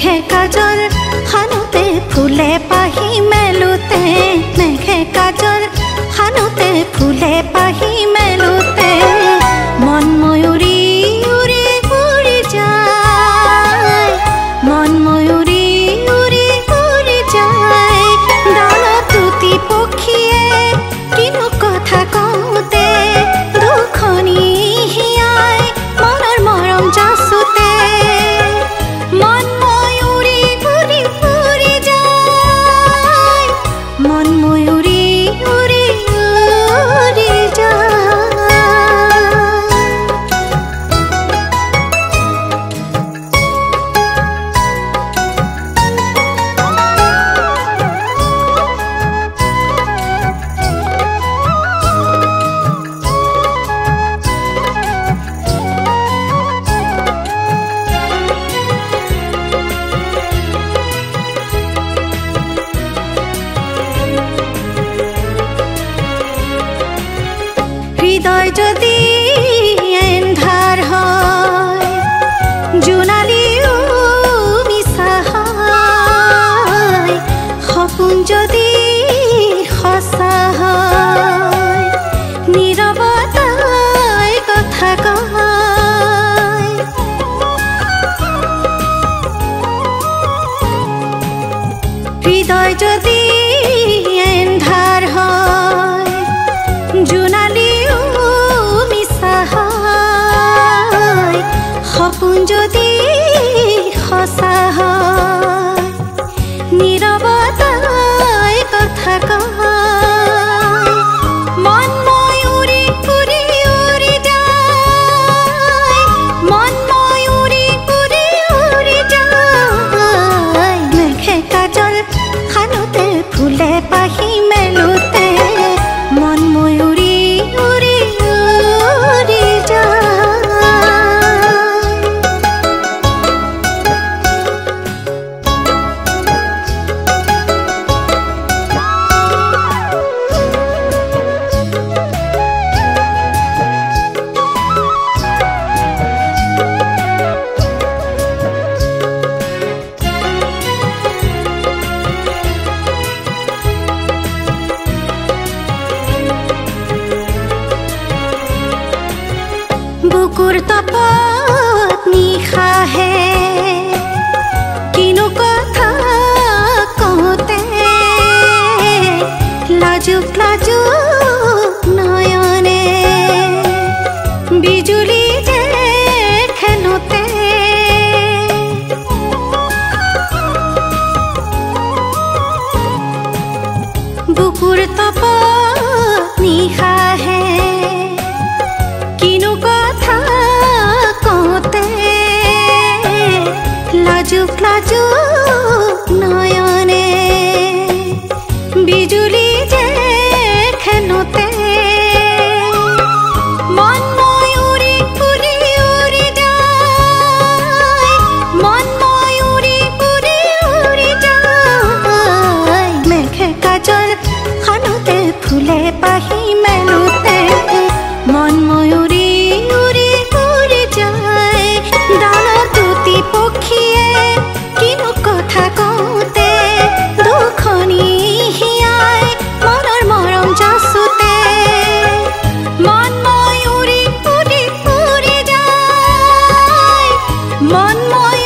মেঘে কাজল হানুতে ফুলে পাহি মেলুতে মেঘে কাজল হানুতে ফুলে পাহি মেলুতে মন ময়ূরী উড়ি উড়ি যায় মন ময়ূরী উড়ি উড়ি যায় ডাল তুতি পক্ষীয়ে কিনো কথা কওঁতে দুখনি হিয়াই মনৰ মৰম যাচোতে মন ময়ূরী উড়ি উড়ি যায় মন ময়ূরী উড়ি উড়ি যায় হৃদয় যদি এন্ধার হয় জোনালিও মিছা হয় সপোন যদি সঁচা হয় নীৰৱতাই কথা কয় হৃদয় যদি এন্ধাৰ হয় জোনালিও মিছা হয় সপোন যদি সঁচা হয় নীৰৱতাই কথা কয় মন ময়ূরী উড়ি উড়ি যায় মন ময়ূরী উড়ি উড়ি যায় মেঘে কাজল হানুতে ফুলে পাহি মেলুতে মন ময়ূরী উড়ি উড়ি যায় বুকুৰ তপত নিশাহে কিনো কথা কওঁতে লাজুক লাজুক নয়নে বিজুলী যে খেলোতে বুকুৰ তপত নিশাহে কিনো কথা কওঁতে লাজুক লাজুক নয়নে বিজুলী যে খেলোতে মন ময়ূরী উড়ি উড়ি যায় মন ময়ূরী উড়ি উড়ি যায় মেঘে কাজল হানুতে ফুলে পাহি মেলুতে মন ময়ূরী উড়ি উড়ি যায় ডাল তুতি পক্ষীয়ে কিনো কথা কওঁতে দুখনি হিয়াই মনৰ মৰম যাচোতে মন ময়ূৰী উড়ি উড়ি যায় মন ময়ূৰী